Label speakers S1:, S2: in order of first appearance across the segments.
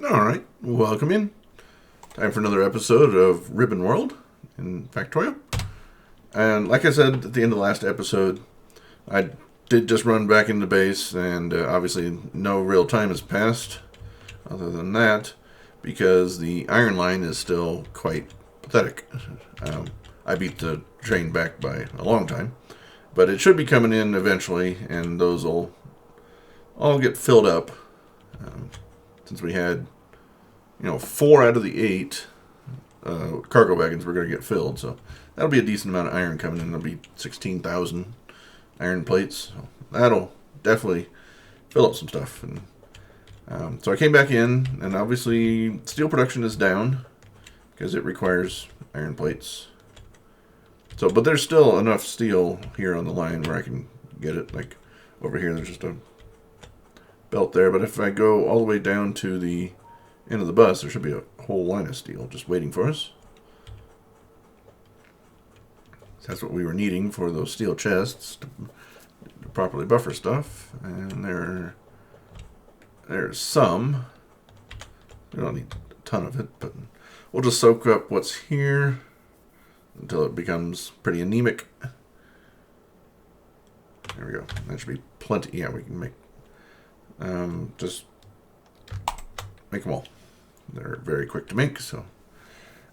S1: Alright, welcome in. Time for another episode of Ribbon World in Factorio. And like I said at the end of the last episode, I did just run back into base, and obviously no real time has passed other than that, because the iron line is still quite pathetic. I beat the train back by a long time, but it should be coming in eventually, and those will all get filled up. Since we had, 4 out of the 8 cargo wagons were going to get filled, so that'll be a decent amount of iron coming in. There'll be 16,000 iron plates. So that'll definitely fill up some stuff. And so I came back in, and obviously steel production is down because it requires iron plates. So, but there's still enough steel here on the line where I can get it. Like over here, there's just a belt there, but if I go all the way down to the end of the bus, there should be a whole line of steel just waiting for us. So that's what we were needing for those steel chests to properly buffer stuff. And there's some. We don't need a ton of it, but we'll just soak up what's here until it becomes pretty anemic. There we go. That should be plenty. Yeah, we can make just make them all. They're very quick to make, so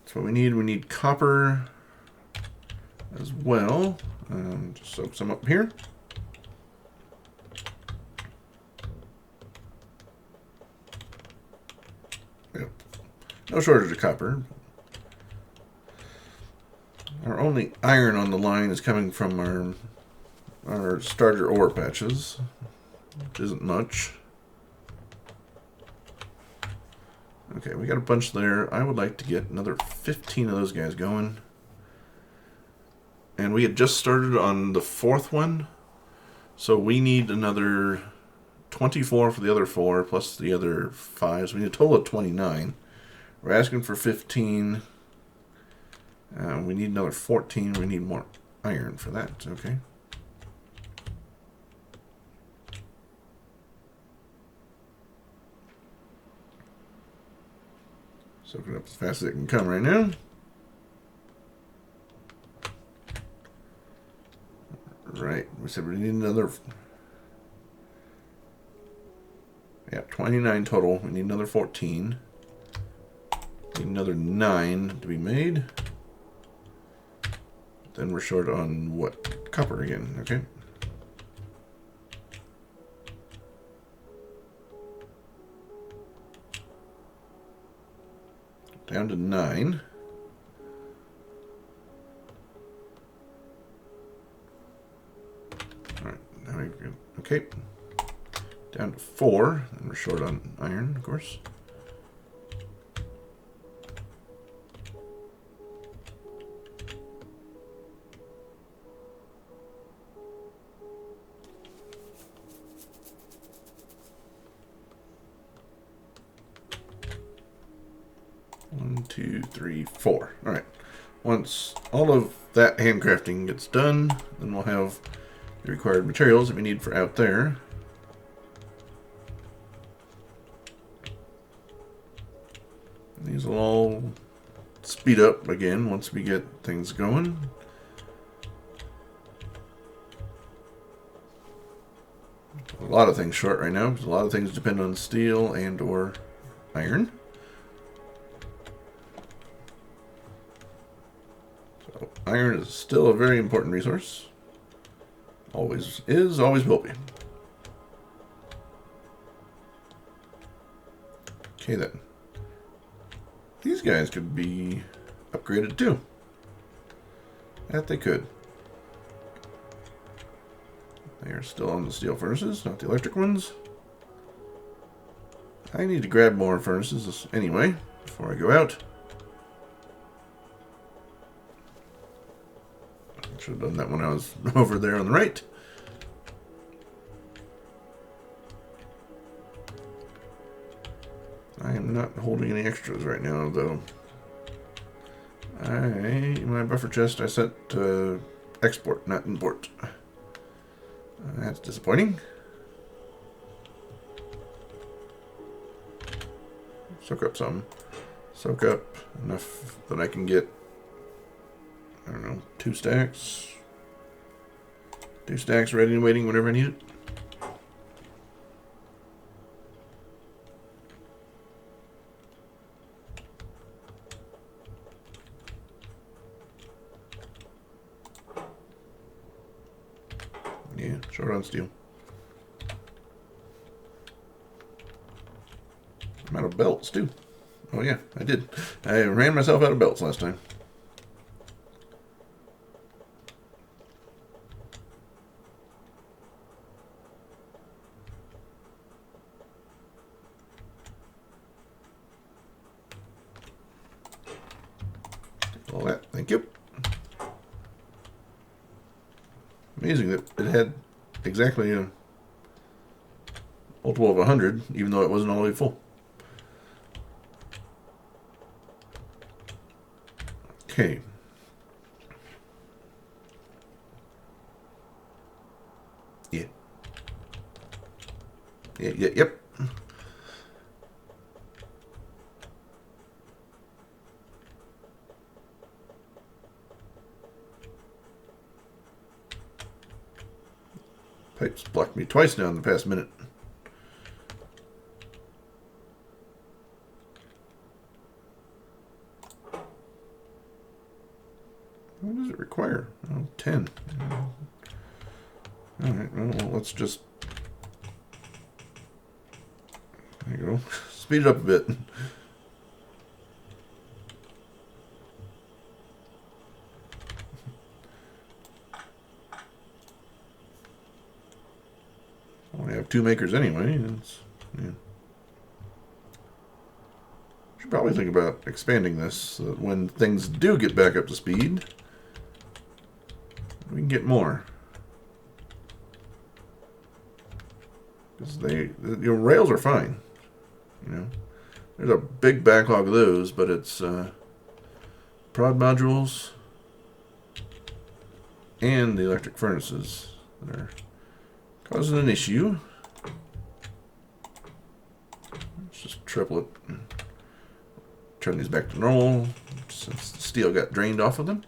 S1: that's what we need. We need copper as well. Just soak some up here. Yep. No shortage of copper. Our only iron on the line is coming from our starter ore patches, which isn't much. Okay, we got a bunch there. I would like to get another 15 of those guys going. And we had just started on the 4th one, so we need another 24 for the other 4, plus the other 5. So we need a total of 29. We're asking for 15. We need another 14. We need more iron for that. Okay. Soak it up as fast as it can come right now. Right, we said we need another. Yeah, 29 total. We need another 14. Need another 9 to be made. Then we're short on what? Copper again, okay. Down to 9. Alright, now we go. Okay. Down to 4. And we're short on iron, of course. One, 2, 3, 4. Alright. Once all of that handcrafting gets done, then we'll have the required materials that we need for out there. These will all speed up again once we get things going. A lot of things short right now, because a lot of things depend on steel and or iron. So iron is still a very important resource. Always is, always will be. Okay then. These guys could be upgraded too. That they could. They are still on the steel furnaces, not the electric ones. I need to grab more furnaces anyway before I go out. I should have done that when I was over there on the right. I am not holding any extras right now, though. My buffer chest I set to export, not import. That's disappointing. soak up some. Soak up enough that I can get, I don't know, 2 stacks. 2 stacks ready and waiting whenever I need it. Yeah, short on steel. I'm out of belts, too. Oh, yeah, I did. I ran myself out of belts last time. All that, thank you. Amazing that it had exactly a multiple of 100, even though it wasn't all the way full. Okay. Yeah. Yep. Pipes blocked me twice now in the past minute. What does it require? Oh, 10. Alright, well, let's just... There you go. Speed it up a bit. I only have 2 makers anyway. Yeah. Should probably think about expanding this so that when things do get back up to speed, we can get more. Because rails are fine. There's a big backlog of those, but it's prod modules and the electric furnaces that are causing an issue. Let's just triple it. Turn these back to normal since the steel got drained off of them.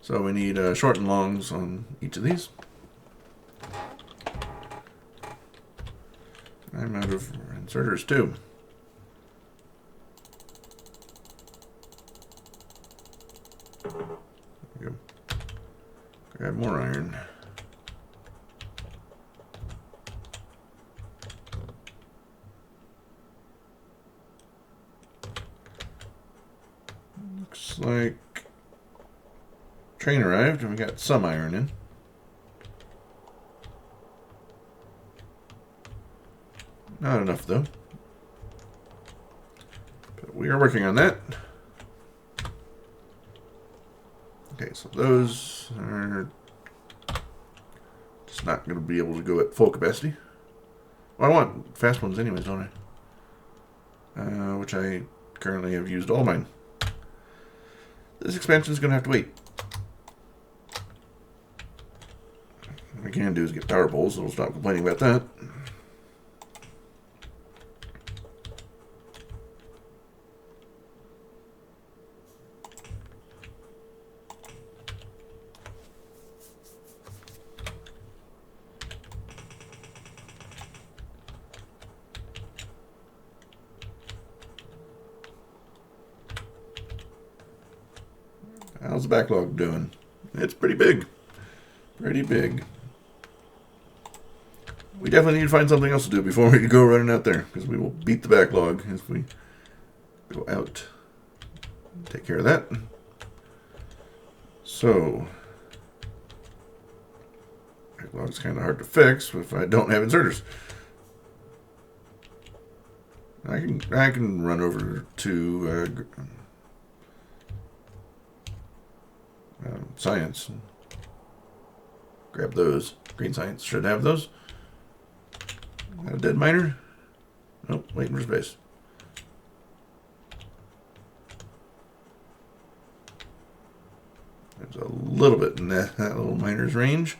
S1: So we need short and longs on each of these. I'm out of inserters too. There we go. Grab more iron. Looks like train arrived and we got some iron in. Not enough though. But we are working on that. Okay, so those are just not going to be able to go at full capacity. Well, I want fast ones anyways, don't I? Which I currently have used all mine. This expansion is going to have to wait. What I can do is get power poles, so we'll stop complaining about that. How's the backlog doing? It's pretty big. Pretty big. We definitely need to find something else to do before we go running out there, because we will beat the backlog as we go out. Take care of that. So, backlog's kind of hard to fix if I don't have inserters. I can run over to science. Grab those. Green science should have those. Got a dead miner? Nope, waiting for space. There's a little bit in that little miner's range.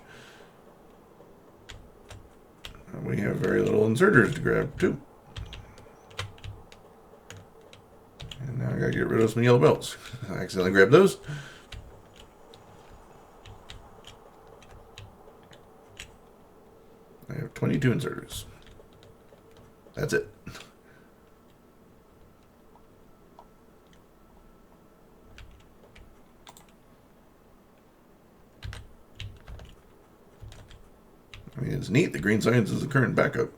S1: we have very little inserters to grab, too. And now I gotta get rid of some yellow belts. I accidentally grabbed those. I have 22 inserters. That's it. I mean, it's neat. The green science is the current backup.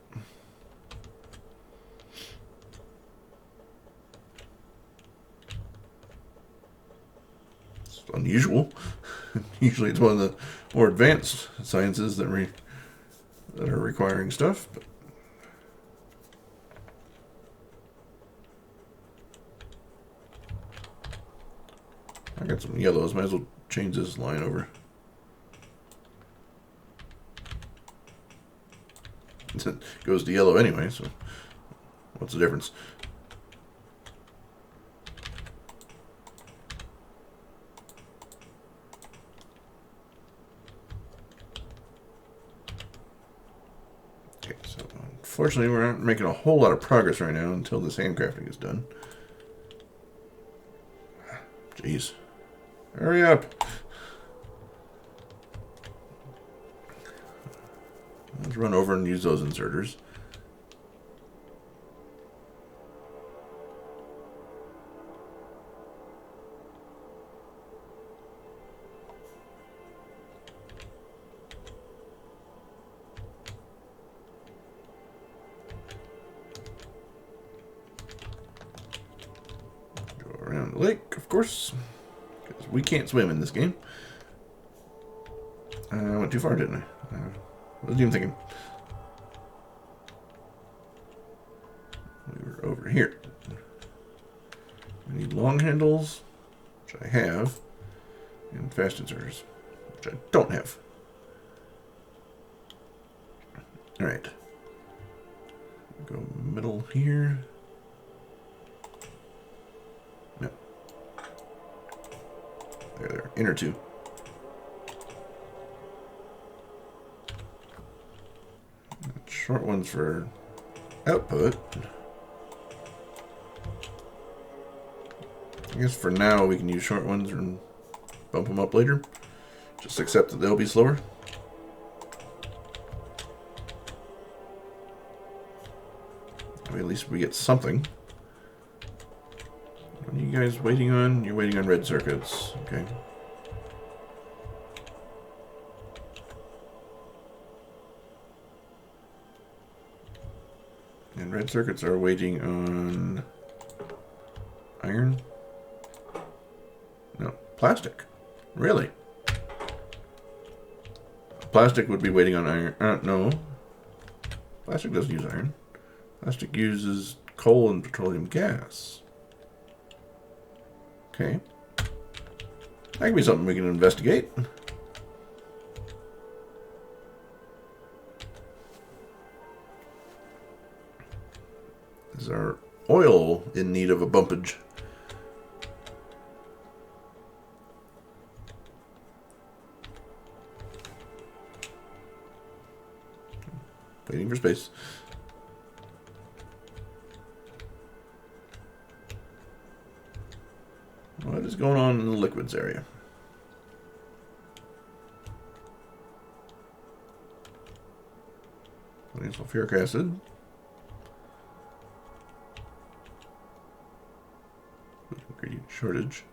S1: It's unusual. Usually it's one of the more advanced sciences that are requiring stuff. But I got some yellows. Might as well change this line over. It goes to yellow anyway, so what's the difference? Okay, so unfortunately we're not making a whole lot of progress right now until this handcrafting is done. Jeez. Hurry up! Let's run over and use those inserters. Go around the lake, of course, because we can't swim in this game. I went too far, didn't I? What was I even thinking? We were over here. We need long handles, which I have, and fast inserters, which I don't have. Alright. Go middle here. No. There. Inner two. Short ones for output. I guess for now we can use short ones and bump them up later. Just accept that they'll be slower. I mean, at least we get something. What are you guys waiting on? You're waiting on red circuits. Okay. And red circuits are waiting on iron. No, plastic. Really? Plastic would be waiting on iron. No. Plastic doesn't use iron. Plastic uses coal and petroleum gas. Okay. That could be something we can investigate. Is our oil in need of a bumpage? Waiting for space. What is going on in the liquids area? Sulfuric acid. Ingredient shortage.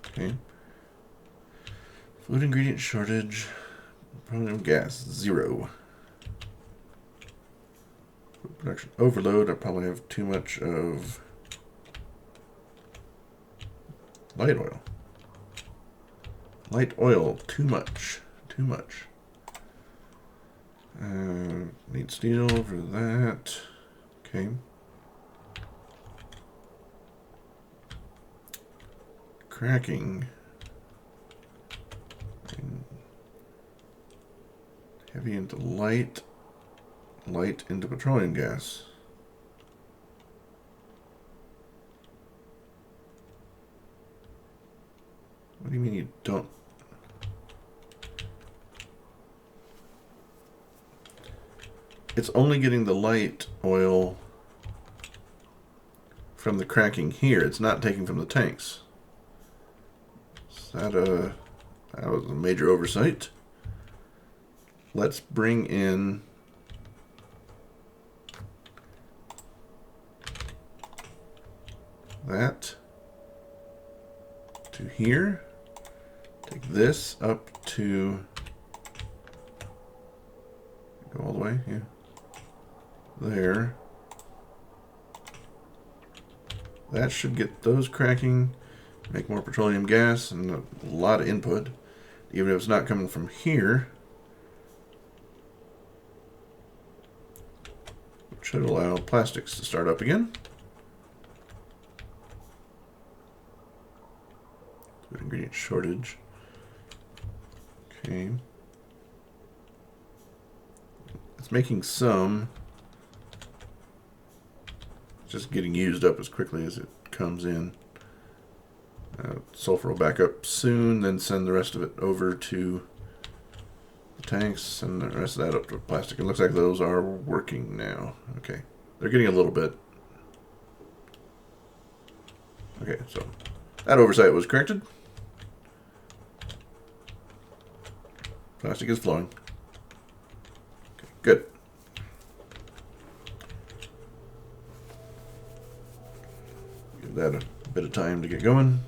S1: Okay. Food ingredient shortage. Petroleum gas, 0. Food production overload. I probably have too much of light oil. Light oil, too much. Too much. Need steel for that. Okay. Cracking. Heavy into light. Light into petroleum gas. What do you mean you don't? It's only getting the light oil from the cracking here. It's not taking from the tanks. Is that that was a major oversight. Let's bring in that to here. Take this up to go all the way, yeah. There. That should get those cracking, make more petroleum gas, and a lot of input. Even if it's not coming from here, which should allow plastics to start up again. Good ingredient shortage. Okay. It's making some. Just getting used up as quickly as it comes in. Sulfur will back up soon, then send the rest of it over to the tanks, and the rest of that up to plastic. It looks like those are working now. Okay, they're getting a little bit. Okay, so that oversight was corrected. Plastic is flowing. Okay, good. Give that a bit of time to get going.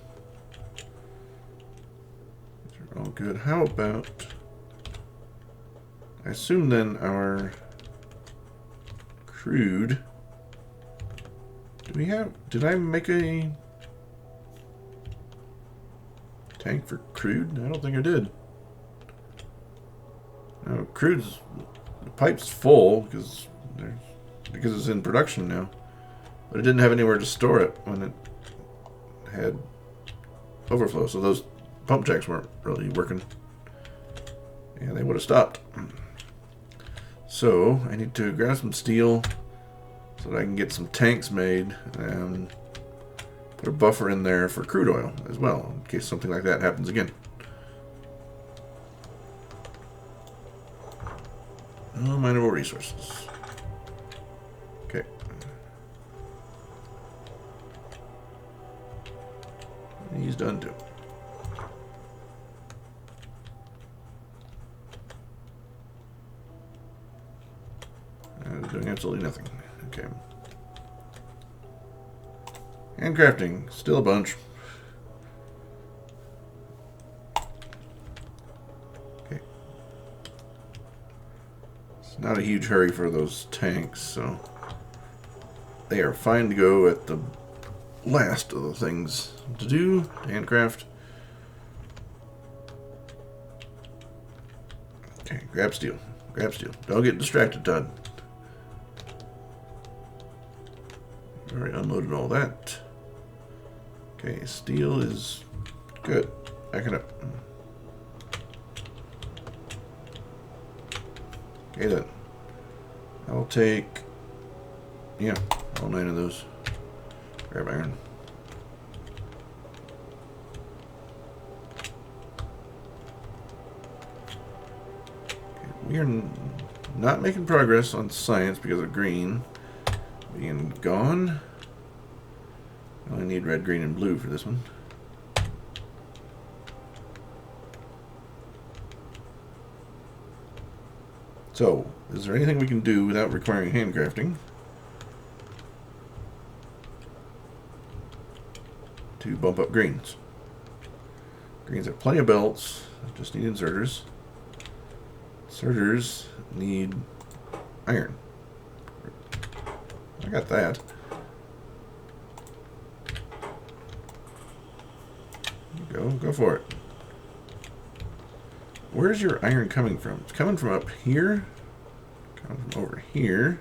S1: These are all good. How about, I assume then our crude, did I make a tank for crude? I don't think I did. No, crude's, the pipe's full because it's in production now. But it didn't have anywhere to store it when it had overflow. So those pump jacks weren't really working. And they would have stopped. So I need to grab some steel so that I can get some tanks made and put a buffer in there for crude oil as well, in case something like that happens again. No mineable resources. Okay. He's done too. Doing absolutely nothing. Okay. Handcrafting, still a bunch. Okay. It's not a huge hurry for those tanks, so they are fine to go at the last of the things to do. Handcraft. Okay, grab steel. Grab steel. Don't get distracted, Todd. Already unloaded all that. Okay, steel is good. Back it up. Okay then. I'll take, yeah, all 9 of those. Grab iron. Okay, we are not making progress on science because of green being gone. I only need red, green, and blue for this one. So, is there anything we can do without requiring handcrafting to bump up greens? Greens have plenty of belts, just need inserters. Inserters need iron. I got that. Go for it. Where's your iron coming from? It's coming from up here, coming from over here,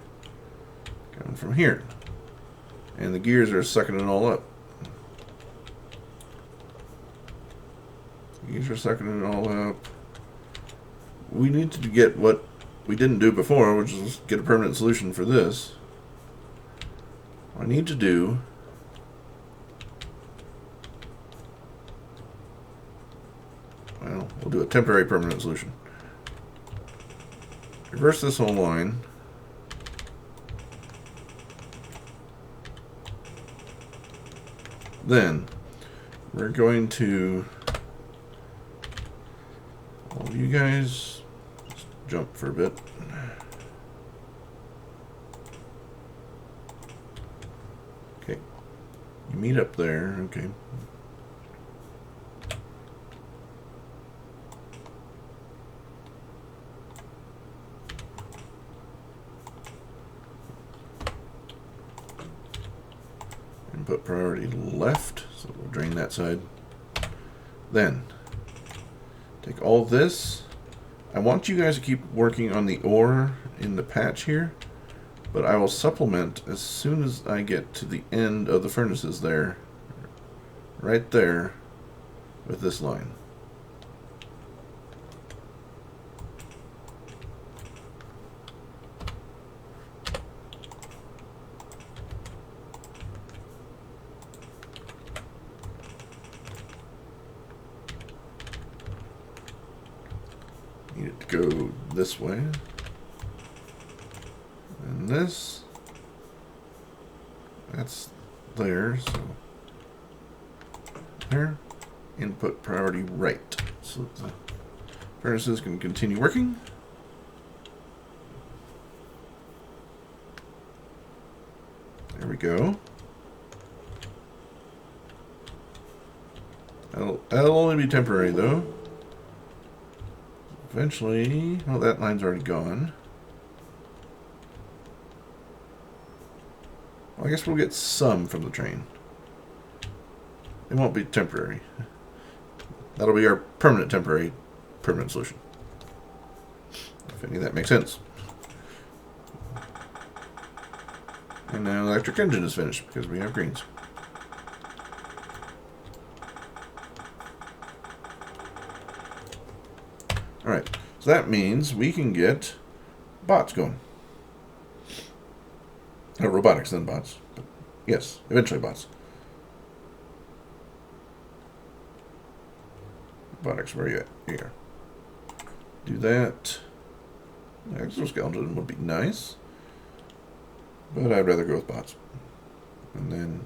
S1: coming from here. And the gears are sucking it all up. Gears are sucking it all up. We need to get what we didn't do before, which is get a permanent solution for this. What I need to do Well, we'll do a temporary permanent solution. Reverse this whole line. Then we're going to, all of you guys, just jump for a bit. Okay, you meet up there. Okay. Put priority left, so we'll drain that side. Then take all this. I want you guys to keep working on the ore in the patch here, but I will supplement as soon as I get to the end of the furnaces there, right there, with this line. Need it to go this way. And this. That's there, so there. Input priority right. So the furnaces can continue working. There we go. That'll only be temporary though. Eventually, well, that line's already gone. Well, I guess we'll get some from the train. It won't be temporary. That'll be our permanent solution. If any of that makes sense. And now the electric engine is finished because we have greens. Alright, so that means we can get bots going. Robotics, then bots. But yes, eventually bots. Robotics, where are you at? Here. Do that. Exoskeleton would be nice. But I'd rather go with bots. And then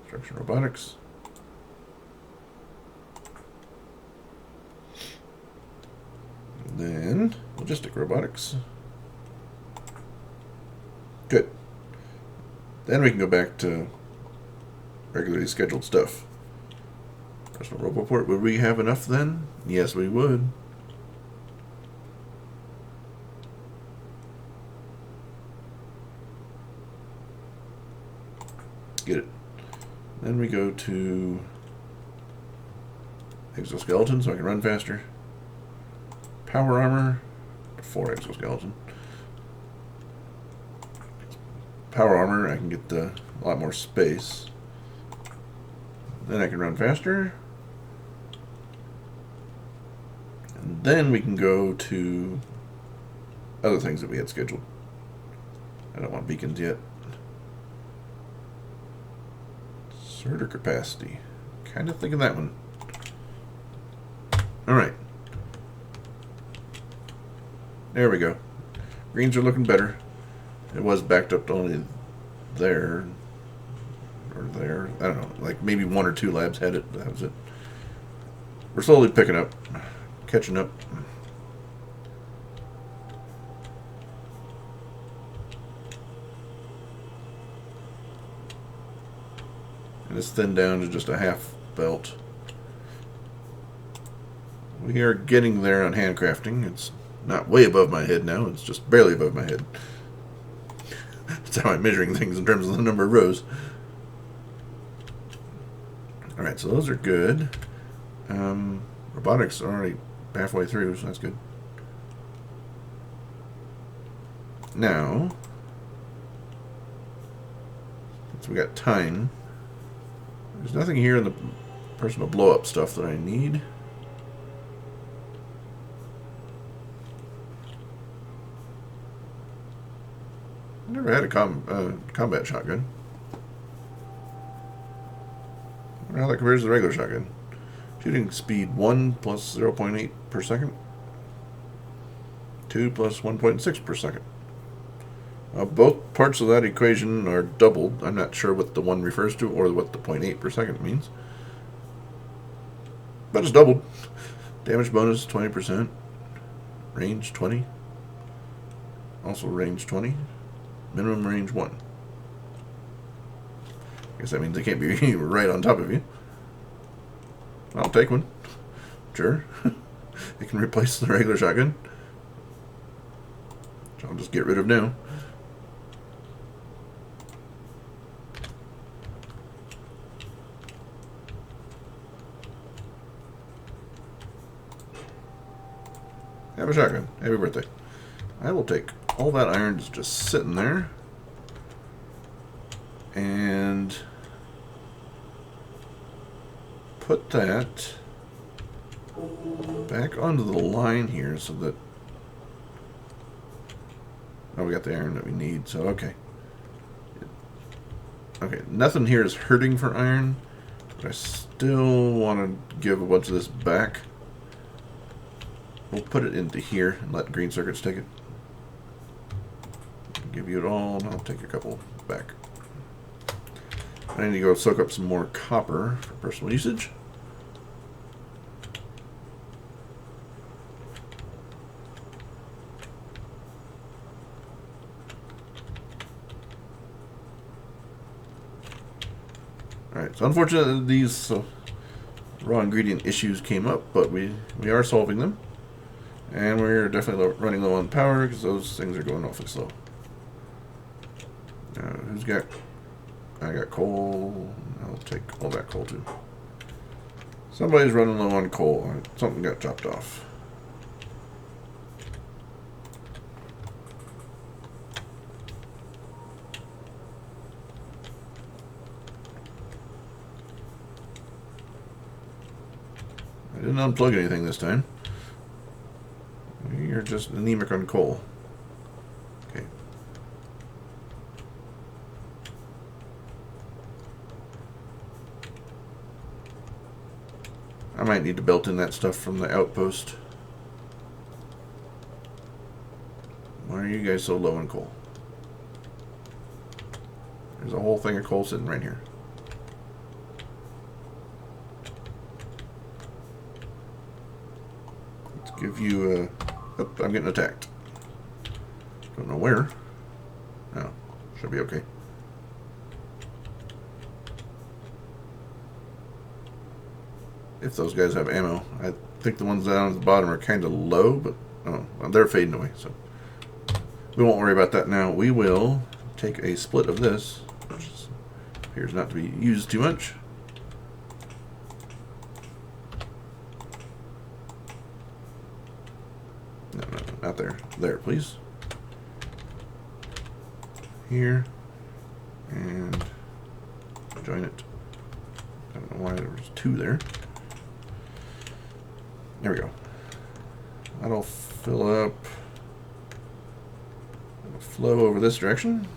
S1: construction robotics. Then logistic robotics. Good. Then we can go back to regularly scheduled stuff. Personal Roboport. Would we have enough then? Yes, we would. Get it. Then we go to exoskeleton so I can run faster. Power armor for exoskeleton. Power armor, I can get a lot more space. Then I can run faster. And then we can go to other things that we had scheduled. I don't want beacons yet. Sorter capacity. Kind of thinking that one. Alright. There we go. Greens are looking better. It was backed up to only there. Or there. I don't know. Like maybe one or two labs had it. That was it. We're slowly picking up. Catching up. And it's thinned down to just a half belt. We are getting there on handcrafting. It's not way above my head now. It's just barely above my head. That's how I'm measuring things in terms of the number of rows. Alright, so those are good. Robotics are already halfway through, so that's good. Now, since we got time, there's nothing here in the personal blow-up stuff that I need. I never had a combat shotgun. I wonder how that compares to the regular shotgun. Shooting speed 1 plus 0.8 per second. 2 plus 1.6 per second. Both parts of that equation are doubled. I'm not sure what the 1 refers to or what the 0.8 per second means. But it's doubled. Damage bonus 20%. Range 20. Also range 20. Minimum range 1. I guess that means they can't be right on top of you. I'll take one. Sure. It can replace the regular shotgun. Which I'll just get rid of now. Have a shotgun. Happy birthday. I will take all that iron that's just sitting there and put that back onto the line here so that... Oh, we got the iron that we need, so okay. Okay, nothing here is hurting for iron, but I still want to give a bunch of this back. We'll put it into here and let green circuits take it. Give you it all, and I'll take a couple back. I need to go soak up some more copper for personal usage. Alright, so unfortunately these raw ingredient issues came up, but we are solving them. And we're definitely running low on power because those things are going awfully slow. Who's got... I got coal. I'll take all that coal too. Somebody's running low on coal. Something got chopped off. I didn't unplug anything this time. You're just anemic on coal. Okay. I might need to belt in that stuff from the outpost. Why are you guys so low on coal? There's a whole thing of coal sitting right here. Let's give you a... Oh, I'm getting attacked. Don't know where. Oh, should be okay. If those guys have ammo. I think the ones down at the bottom are kind of low, but oh, well, they're fading away, so we won't worry about that now. We will take a split of this, which appears not to be used too much. No, not there. There, please. Here. And join it. I don't know why there was two there. There we go. That'll fill up. It'll flow over this direction.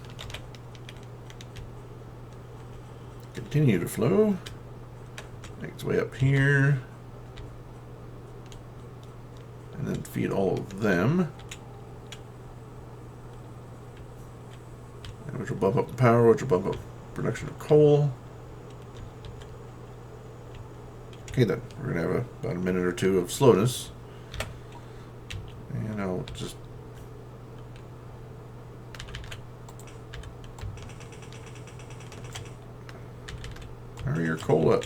S1: Continue to flow. Make its way up here. And then feed all of them. And which will bump up the power, which will bump up production of coal. Okay then, we're going to have about a minute or two of slowness. And I'll just... hurry your coal up.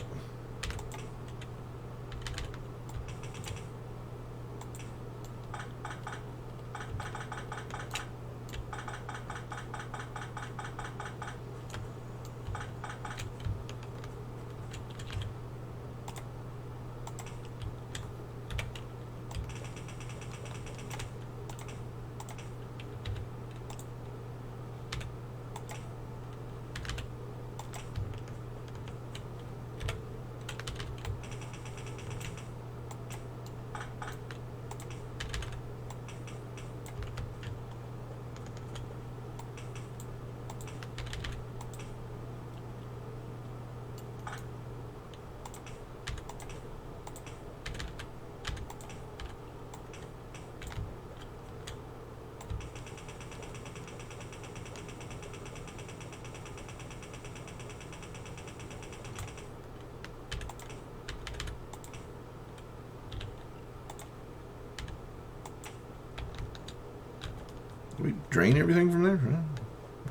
S1: we drain everything from there?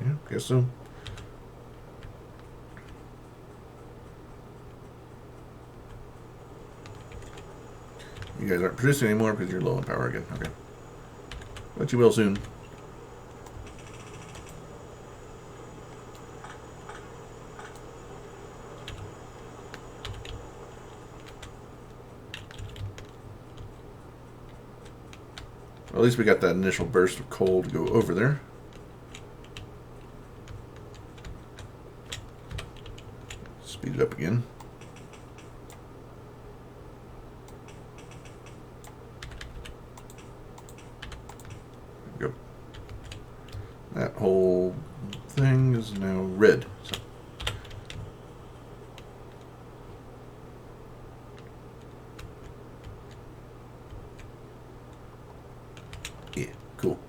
S1: Yeah, guess so. You guys aren't producing anymore because you're low on power again. Okay. But you will soon. Well, at least we got that initial burst of coal to go over there. Speed it up again. There we go. That whole thing is now red. So. Yeah, cool.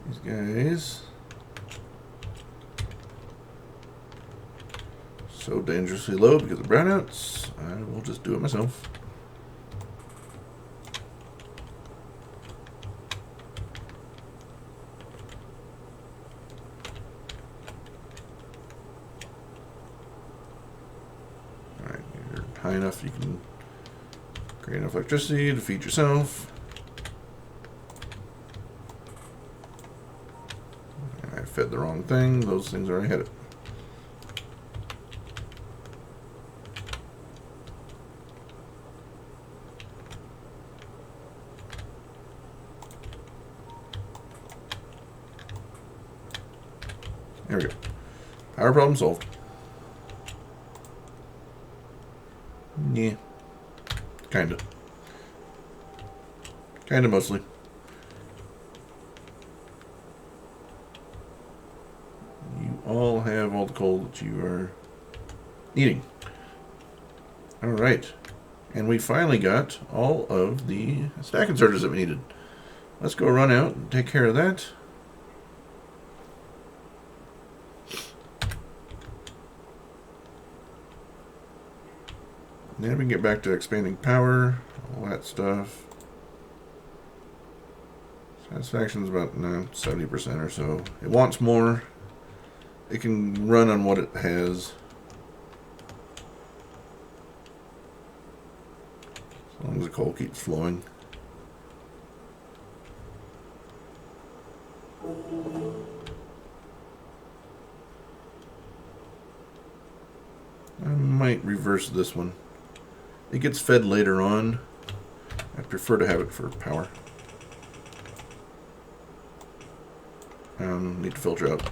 S1: These guys. So dangerously low because of brownouts. I will just do it myself. Alright, you're high enough you can create enough electricity to feed yourself. I fed the wrong thing. Those things already had it. There we go. Power problem solved. Yeah. Kinda. Kinda mostly. You all have all the coal that you are needing. Alright. And we finally got all of the stack inserters that we needed. Let's go run out and take care of that. Then we can get back to expanding power, all that stuff. Satisfaction's about 70% or so. It wants more. It can run on what it has. As long as the coal keeps flowing. I might reverse this one. It gets fed later on. I prefer to have it for power. Need to filter out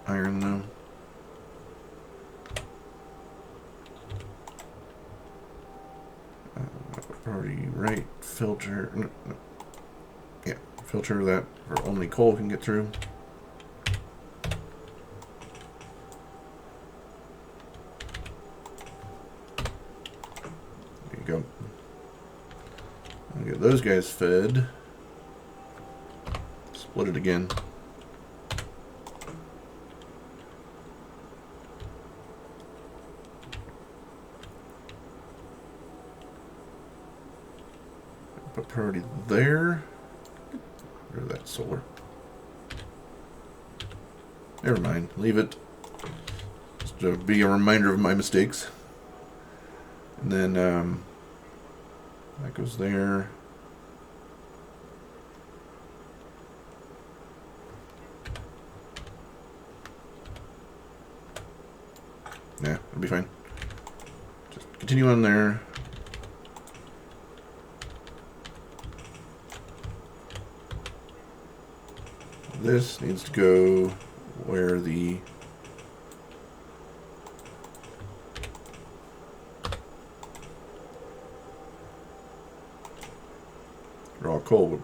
S1: iron though. Already right filter. No. Yeah, filter that for only coal can get through. Go. I'll get those guys fed. Split it again. Put priority there. Or that solar. Never mind. Leave it. Just to be a reminder of my mistakes. And then that goes there. Yeah, it'll be fine. Just continue on there. This needs to go where the raw coal would,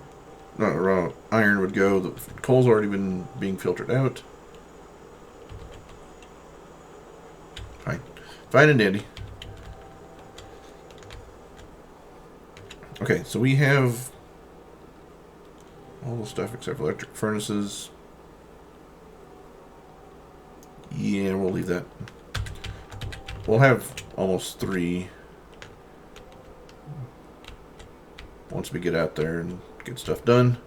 S1: no, raw iron would go. The coal's already been being filtered out. Fine. Fine and dandy. Okay, so we have all the stuff except for electric furnaces. Yeah, we'll leave that. We'll have almost 3 once we get out there and get stuff done.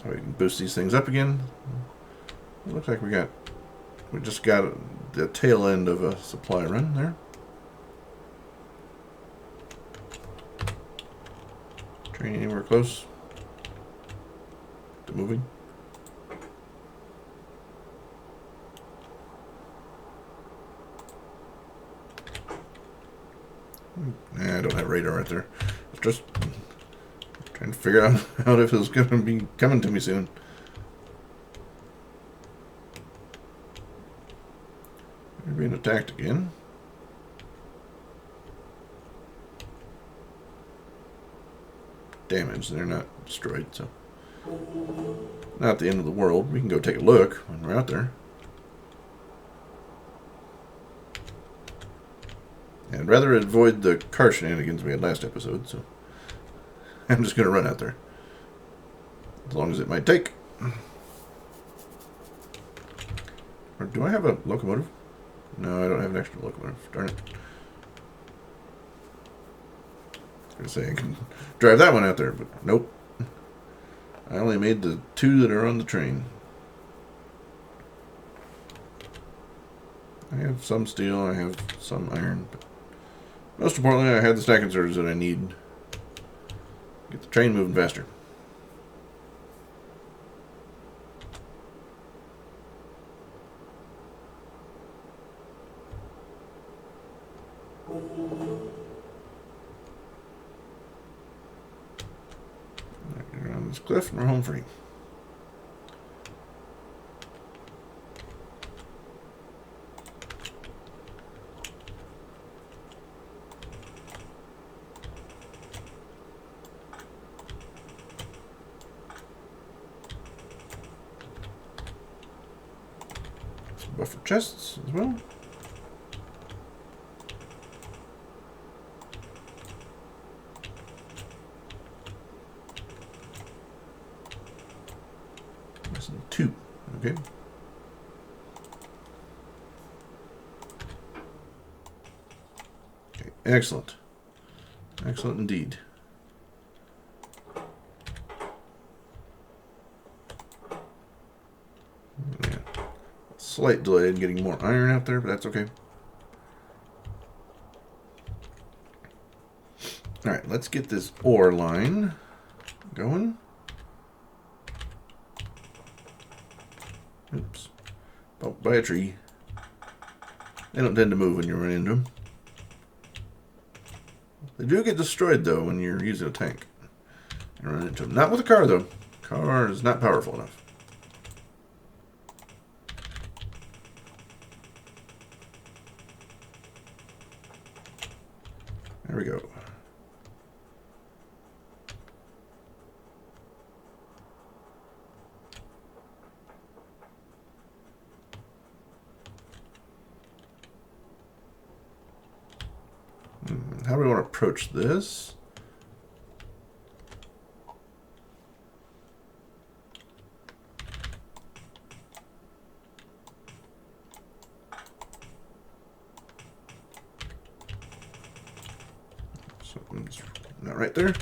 S1: We can boost these things up again. It looks like we just got the tail end of a supply run there. Train anywhere close to moving. Nah, I don't have radar right there. Just trying to figure out if it's going to be coming to me soon. They're being attacked again. Damaged. They're not destroyed, so not the end of the world. We can go take a look when we're out there. And I'd rather avoid the car shenanigans we had last episode, so I'm just going to run out there. As long as it might take. Or do I have a locomotive? No, I don't have an extra locomotive. Darn it. I was going to say I can drive that one out there, but nope. I only made the 2 that are on the train. I have some steel, I have some iron, but most importantly, I have the stack inserters that I need to get the train moving faster. Get around this cliff and we're home free. Buffer chests as well. Missing 2. Okay. Okay. Excellent. Excellent indeed. Slight delay in getting more iron out there, but that's okay. Alright, let's get this ore line going. Oops. Bumped by a tree. They don't tend to move when you run into them. They do get destroyed, though, when you're using a tank. You run into them. Not with a car, though. Car is not powerful enough. There we go. How do we want to approach this? Something's not right there.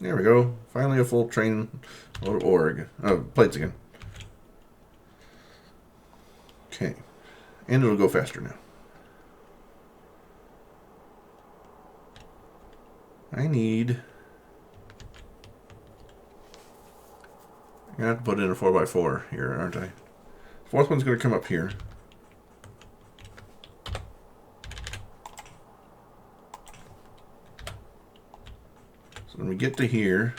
S1: There we go. Finally a full train load of ore. Plates again. Okay. And it'll go faster now. I'm gonna have to put in a 4x4 here, aren't I? Fourth one's gonna come up here. So when we get to here,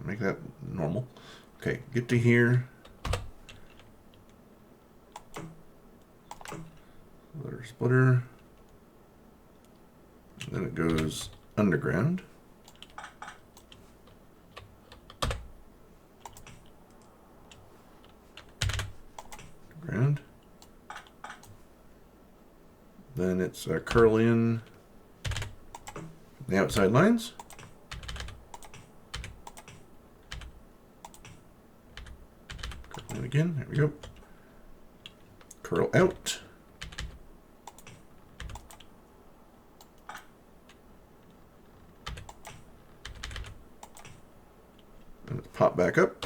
S1: make that normal. Okay, get to here. Splitter. Then it goes underground. Ground. Then it's a curl in. the outside lines. Curl in again. There we go. Curl out. And let's pop back up.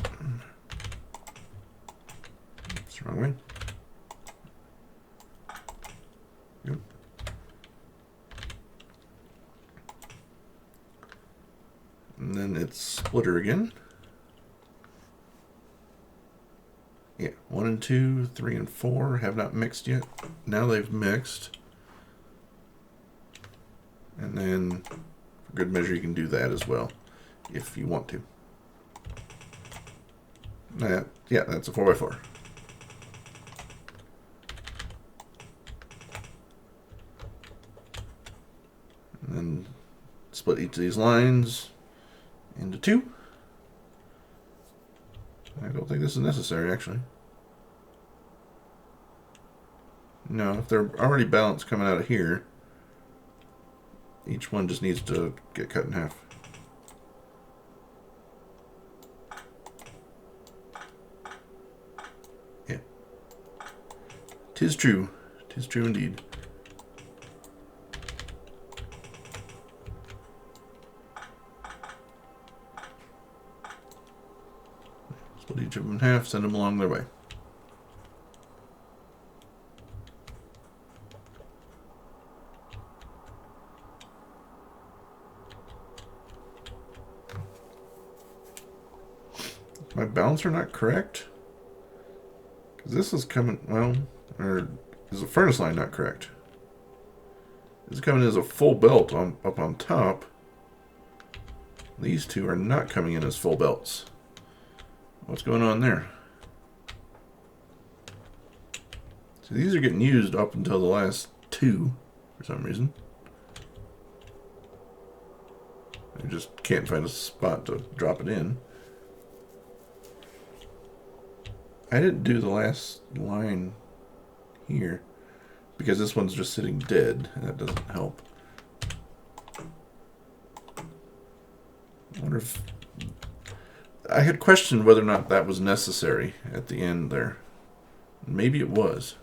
S1: That's the wrong way. Yep. And then it's splitter again. Yeah, 1 and 2, 3 and 4 have not mixed yet. Now they've mixed. And then, for good measure, you can do that as well, if you want to. Yeah, that's a 4x4. And then split each of these lines into 2. I don't think this is necessary, actually. No, if they're already balanced coming out of here, each one just needs to get cut in half. Yeah. 'Tis true. 'Tis true indeed. Split each of them in half, send them along their way. My balancer not correct? Because this is coming, well, or is the furnace line not correct? This is coming as a full belt up on top. These two are not coming in as full belts. What's going on there? So these are getting used up until the last 2 for some reason. I just can't find a spot to drop it in. I didn't do the last line here because this one's just sitting dead and that doesn't help. I wonder if I had questioned whether or not that was necessary at the end there. Maybe it was.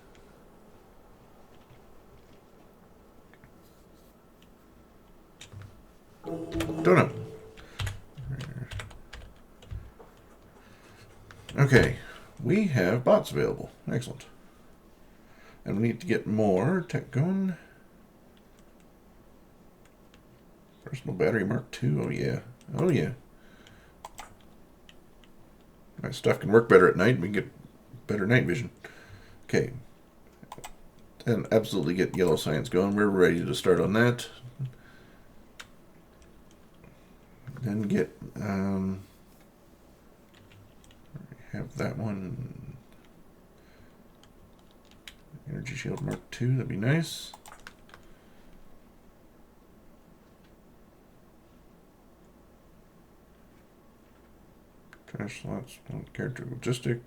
S1: Don't know. Okay, we have bots available. Excellent. And we need to get more tech going. Personal battery Mark II. Oh yeah. Oh yeah. My stuff can work better at night. We can get better night vision. Okay. And absolutely get yellow science going. We're ready to start on that. Then get have that one. Energy shield Mark II. That'd be nice. Trash slots, character logistic.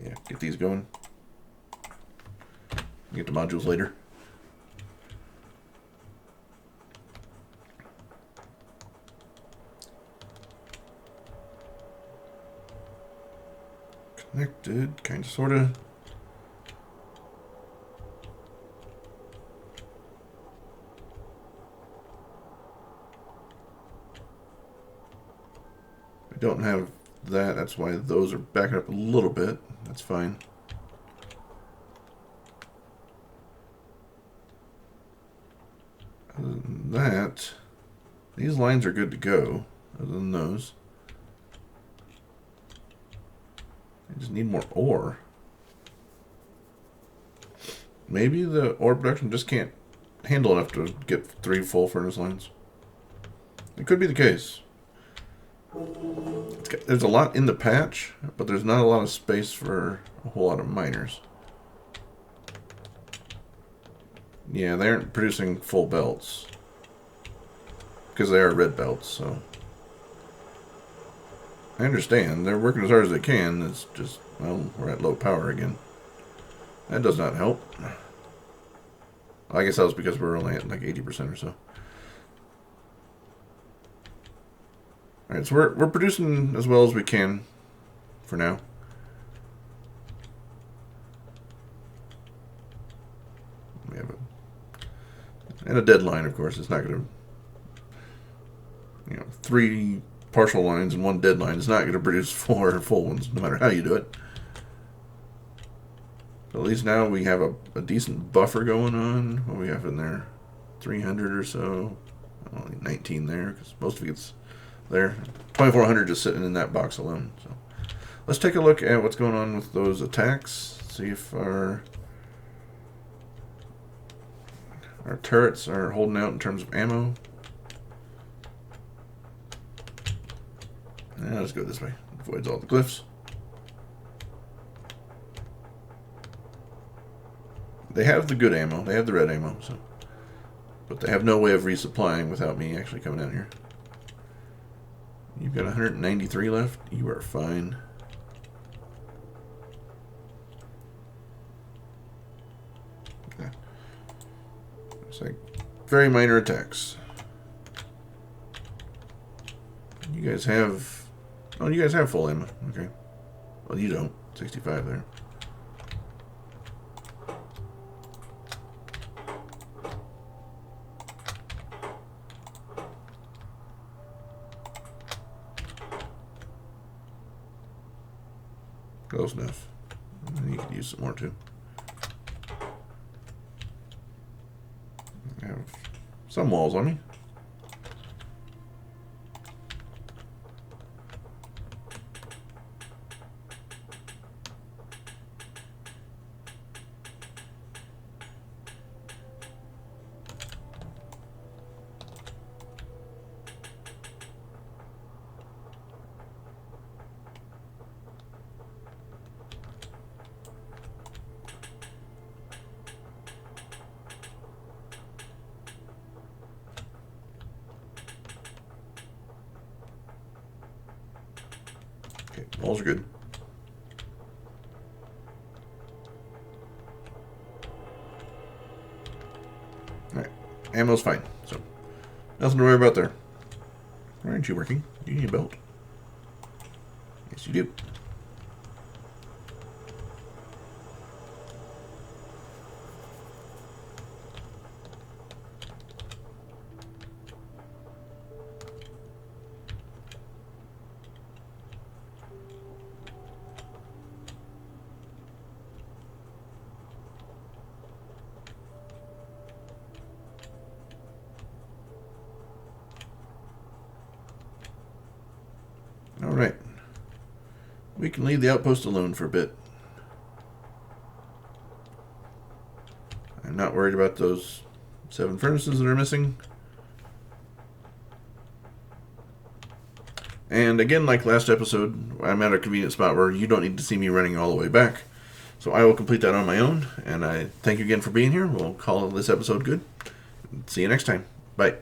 S1: Yeah, get these going. Get the modules later. Connected, kind of, sort of. I don't have that. That's why those are backing up a little bit. That's fine. Other than that, these lines are good to go. Other than those. I just need more ore. Maybe the ore production just can't handle enough to get 3 full furnace lines. It could be the case. There's a lot in the patch, but there's not a lot of space for a whole lot of miners. Yeah, they aren't producing full belts. Because they are red belts, so. I understand. They're working as hard as they can. It's just, well, we're at low power again. That does not help. I guess that was because we're only at like 80% or so. All right, so we're producing as well as we can for now. We have a deadline, of course. It's not going to, 3 partial lines and 1 deadline is not going to produce 4 full ones, no matter how you do it. But at least now we have a decent buffer going on. What do we have in there? 300 or so. Only 19 there, because most of it gets there. 2,400 just sitting in that box alone. So let's take a look at what's going on with those attacks. See if our turrets are holding out in terms of ammo. Let's go this way. Avoids all the glyphs. They have the good ammo. They have the red ammo. But they have no way of resupplying without me actually coming down here. You've got 193 left. You are fine. Okay. It's like very minor attacks. You guys have... Oh, you guys have full ammo. Okay. Well, you don't. 65 there. Close enough. You could use some more too. I have some walls on me. Okay, walls are good. Alright, ammo's fine, so nothing to worry about there. Why aren't you working? Do you need a belt? Yes, you do. Alright. We can leave the outpost alone for a bit. I'm not worried about those 7 furnaces that are missing. And again, like last episode, I'm at a convenient spot where you don't need to see me running all the way back. So I will complete that on my own. And I thank you again for being here. We'll call this episode good. See you next time. Bye.